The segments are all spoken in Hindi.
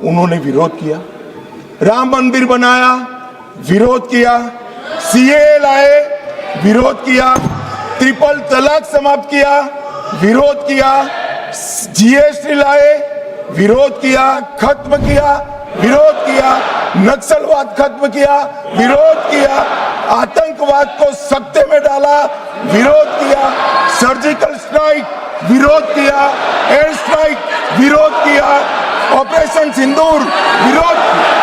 उन्होंने विरोध किया। राम मंदिर बनाया, विरोध किया। सीए लाए, विरोध किया। ट्रिपल तलाक समाप्त किया, विरोध किया। जीएसटी लाए, विरोध किया, खत्म किया, विरोध किया। नक्सलवाद खत्म किया, विरोध किया। आतंकवाद को सख्ते में डाला, विरोध किया। सर्जिकल स्ट्राइक, विरोध किया। एयर स्ट्राइक, विरोध किया। ऑपरेशन सिंदूर, विरोध किया।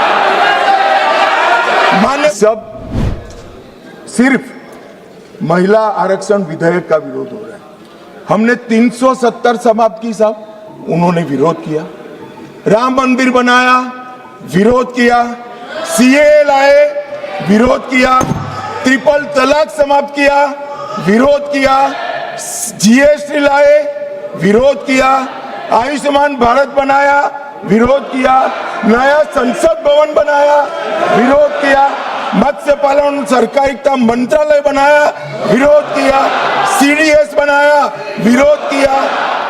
माने सब सिर्फ महिला आरक्षण विधेयक का विरोध हो रहा है। हमने 370 समाप्त की साहब, उन्होंने विरोध किया। राम मंदिर बनाया, विरोध किया। सीए लाए, विरोध किया। ट्रिपल तलाक समाप्त किया, विरोध किया। जीएसटी लाए, विरोध किया। आयुष्मान भारत बनाया, विरोध किया। नया संसद भवन बनाया, विरोध किया। मत्स्य पालन सहकारिता मंत्रालय बनाया, विरोध किया। सीडीएस बनाया, विरोध किया।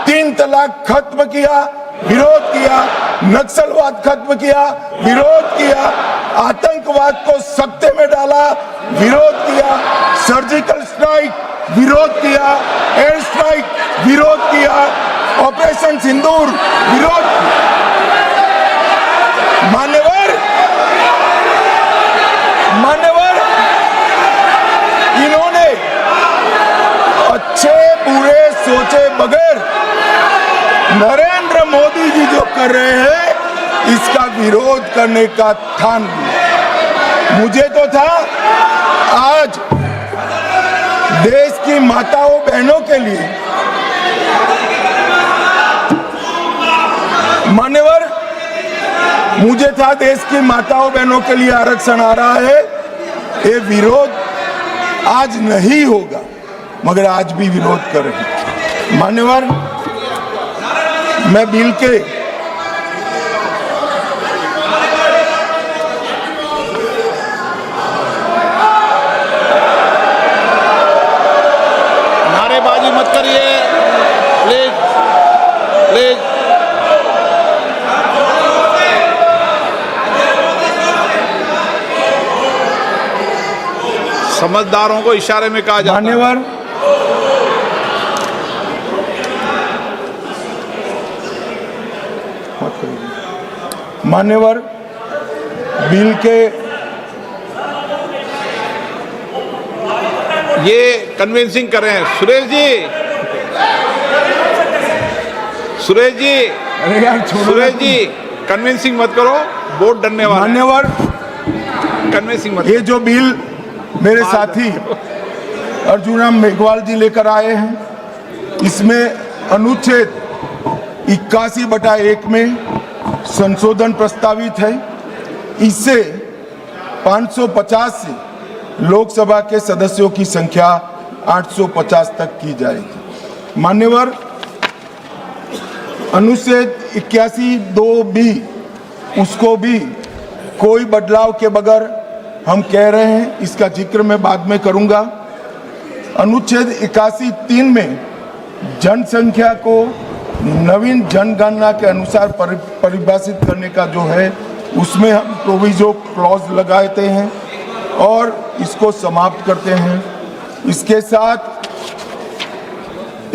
3 तलाक खत्म किया, विरोध किया। नक्सलवाद खत्म किया, विरोध किया। आतंकवाद को सख्ते में डाला, विरोध किया। सर्जिकल स्ट्राइक, विरोध किया। एयर स्ट्राइक, विरोध किया। ऑपरेशन सिंदूर, विरोध किया। मान्यवर इन्होंने अच्छे बुरे सोचे बगैर नरेंद्र मोदी जी जो कर रहे हैं इसका विरोध करने का ठान लिया। मुझे तो था आज देश की माताओं बहनों के लिए, मान्यवर, मुझे था देश की माताओं बहनों के लिए आरक्षण आ रहा है, ये विरोध आज नहीं होगा, मगर आज भी विरोध कर रहे हैं। मान्यवर, मैं बिल के नारेबाजी मत करिए प्लीज प्लीज। समझदारों को इशारे में कहा जाता है। मान्यवर, मान्यवर, बिल के ये कन्विंसिंग कर रहे हैं। सुरेश जी, सुरेश जी, अरे यार छोड़ो। सुरेश जी, कन्विंसिंग मत करो, वोट डरने वाले। मान्यवर, कन्विंसिंग मत। ये जो बिल मेरे साथी अर्जुन मेघवाल जी लेकर आए हैं, इसमें अनुच्छेद 81/1 में संशोधन प्रस्तावित है। इससे 550 से लोकसभा के सदस्यों की संख्या 850 तक की जाएगी। मान्यवर, अनुच्छेद 81(2)(b) उसको भी कोई बदलाव के बगैर हम कह रहे हैं, इसका जिक्र मैं बाद में करूंगा। अनुच्छेद 81(3) में जनसंख्या को नवीन जनगणना के अनुसार परिभाषित करने का जो है, उसमें हम प्रोविजो क्लॉज लगाते हैं और इसको समाप्त करते हैं। इसके साथ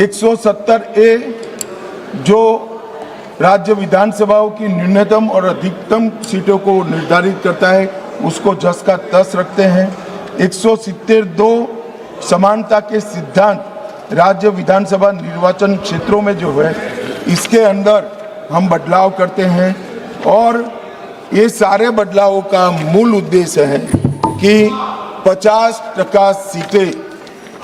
170A जो राज्य विधानसभाओं की न्यूनतम और अधिकतम सीटों को निर्धारित करता है, उसको जस का तस रखते हैं। 170(2) समानता के सिद्धांत राज्य विधानसभा निर्वाचन क्षेत्रों में जो है, इसके अंदर हम बदलाव करते हैं। और ये सारे बदलावों का मूल उद्देश्य है कि 50% सीटें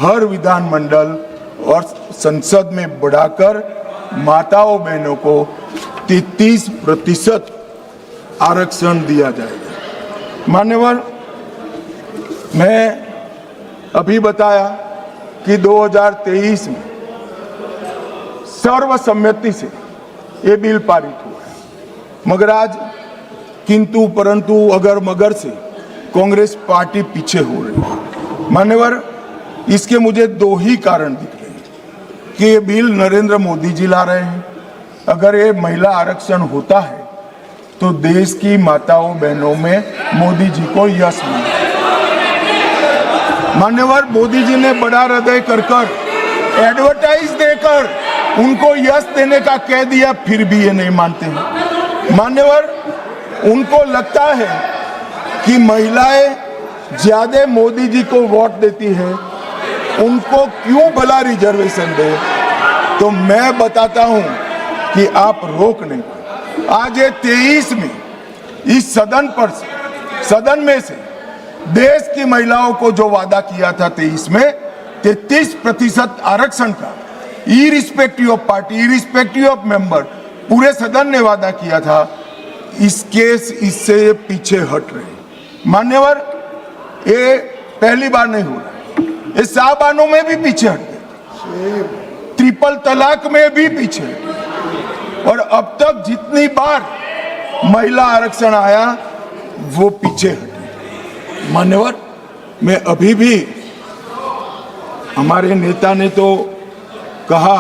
हर विधानमंडल और संसद में बढ़ाकर माताओं बहनों को 33% आरक्षण दिया जाएगा। मान्यवर, मैं अभी बताया कि 2023 में सर्वसम्मति से ये बिल पारित हुआ है, मगर आज किंतु परंतु अगर मगर से कांग्रेस पार्टी पीछे हो रही है। मान्यवर, इसके मुझे 2 ही कारण दिख रहे हैं कि ये बिल नरेंद्र मोदी जी ला रहे हैं। अगर ये महिला आरक्षण होता है तो देश की माताओं बहनों में मोदी जी को यश मिला। मान्यवर, मोदी जी ने बड़ा हृदय कर एडवर्टाइज देकर उनको यश देने का कह दिया, फिर भी ये नहीं मानते हैं। मान्यवर, उनको लगता है कि महिलाएं ज्यादा मोदी जी को वोट देती है, उनको क्यों भला रिजर्वेशन दे। तो मैं बताता हूं कि आप रोक नहीं। आज ये 23 में इस सदन में से देश की महिलाओं को जो वादा किया था 23 में 33% आरक्षण का, irrespective of party, irrespective of member, पूरे सदन ने वादा किया था, इससे पीछे हट रहे। मान्यवर, ये पहली बार नहीं हो रहा, ये साहबानों में भी पीछे हट गए, ट्रिपल तलाक में भी पीछे हट गए, और अब तक जितनी बार महिला आरक्षण आया वो पीछे हटे। मान्यवर, मैं अभी भी, हमारे नेता ने तो कहा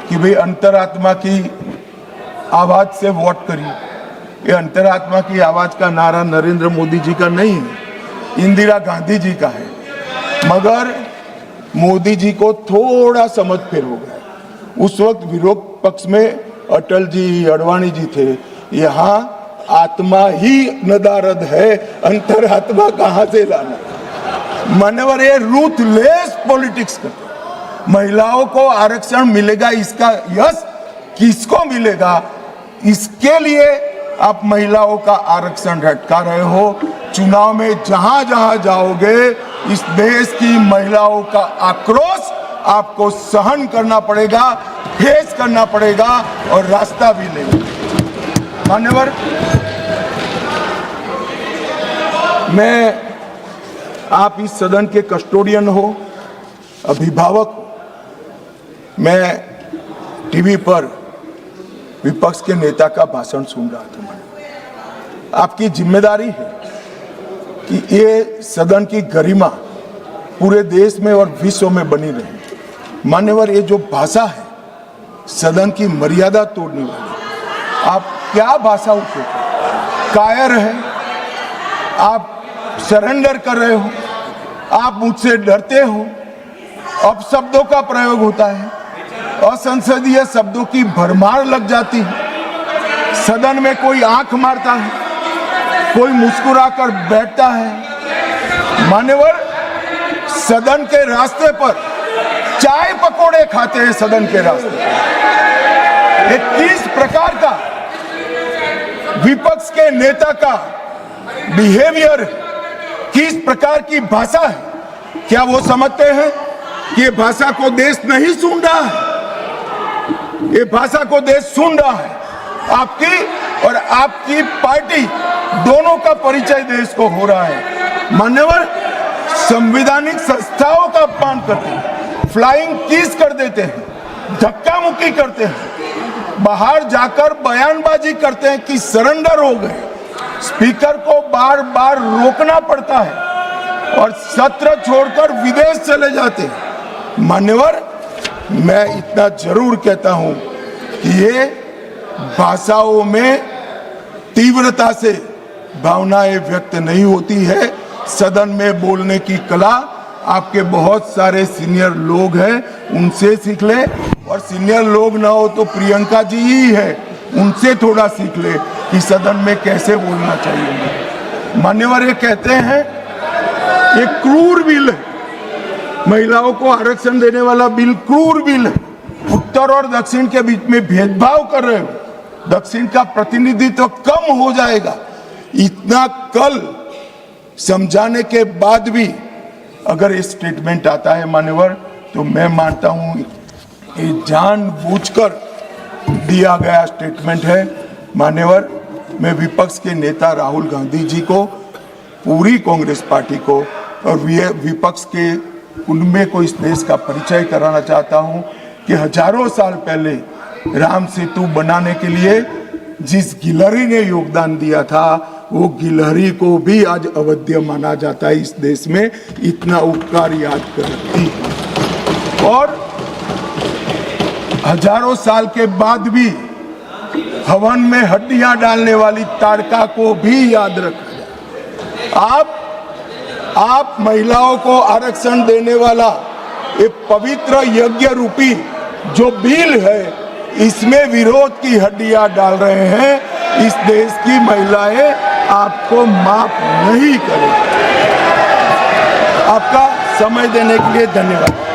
कि भाई अंतरात्मा की आवाज से वोट करिए। ये अंतरात्मा की आवाज का नारा नरेंद्र मोदी जी का नहीं है, इंदिरा गांधी जी का है। मगर मोदी जी को थोड़ा समझ फेर हो गया। उस वक्त विरोध पक्ष में अटल जी, अडवाणी जी थे। यहाँ आत्मा ही नदारद है, अंतरात्मा कहां से लाना। मान्यवर, ये रूथलेस पॉलिटिक्स करते। महिलाओं को आरक्षण मिलेगा, इसका यश किसको मिलेगा, इसके लिए आप महिलाओं का आरक्षण लटका रहे हो। चुनाव में जहां जहां जाओगे, इस देश की महिलाओं का आक्रोश आपको सहन करना पड़ेगा, फेस करना पड़ेगा और रास्ता भी लेगा। मान्यवर, मैं, आप इस सदन के कस्टोडियन हो, अभिभावक हो। मैं टीवी पर विपक्ष के नेता का भाषण सुन रहा था। आपकी जिम्मेदारी है कि ये सदन की गरिमा पूरे देश में और विश्व में बनी रहे। मान्यवर, ये जो भाषा है सदन की मर्यादा तोड़ने वाली, आप क्या भाषा उपयोग, कायर है, आप सरेंडर कर रहे हो, आप मुझसे डरते हो, अपशब्दों का प्रयोग होता है, असंसदीय शब्दों की भरमार लग जाती है। सदन में कोई आंख मारता है, कोई मुस्कुराकर बैठता है। मान्यवर, सदन के रास्ते पर चाय पकोड़े खाते हैं। सदन के रास्ते पर किस प्रकार का विपक्ष के नेता का बिहेवियर, किस प्रकार की भाषा है, क्या वो समझते हैं कि ये भाषा को देश नहीं सुन रहा है? ये भाषा को देश सुन रहा है। आपकी और आपकी पार्टी दोनों का परिचय देश को हो रहा है। मान्यवर, संवैधानिक संस्थाओं का अपमान करते हैं, फ्लाइंग किस कर देते हैं, धक्का मुक्की करते हैं, बाहर जाकर बयानबाजी करते हैं कि सरेंडर हो गए। स्पीकर को बार बार रोकना पड़ता है और सत्र छोड़कर विदेश चले जाते हैं। मान्यवर, मैं इतना जरूर कहता हूं कि ये भाषाओं में तीव्रता से भावनाएं व्यक्त नहीं होती है। सदन में बोलने की कला आपके बहुत सारे सीनियर लोग हैं, उनसे सीख ले, और सीनियर लोग ना हो तो प्रियंका जी ही है, उनसे थोड़ा सीख ले कि सदन में कैसे बोलना चाहिए। मान्यवर, ये कहते हैं ये क्रूर बिल है, महिलाओं को आरक्षण देने वाला बिल क्रूर बिल है। उत्तर और दक्षिण के बीच में भेदभाव कर रहे हो, दक्षिण का प्रतिनिधित्व कम हो जाएगा। इतना कल समझाने के बाद भी अगर ये स्टेटमेंट आता है मान्यवर, तो मैं मानता हूं ये जानबूझकर दिया गया स्टेटमेंट है। मान्यवर, मैं विपक्ष के नेता राहुल गांधी जी को, पूरी कांग्रेस पार्टी को और विपक्ष के उनमें को इस देश का परिचय कराना चाहता हूं कि हजारों साल पहले राम सेतु बनाने के लिए जिस गिलहरी ने योगदान दिया था, वो गिलहरी को भी आज अवध्य माना जाता है इस देश में। इतना उपकार याद करती है। और हजारों साल के बाद भी हवन में हड्डियां डालने वाली ताड़का को भी याद रखा जाए। आप महिलाओं को आरक्षण देने वाला ये पवित्र यज्ञ रूपी जो बिल है, इसमें विरोध की हड्डियां डाल रहे हैं। इस देश की महिलाएं आपको माफ नहीं करेंगी। आपका समय देने के लिए धन्यवाद।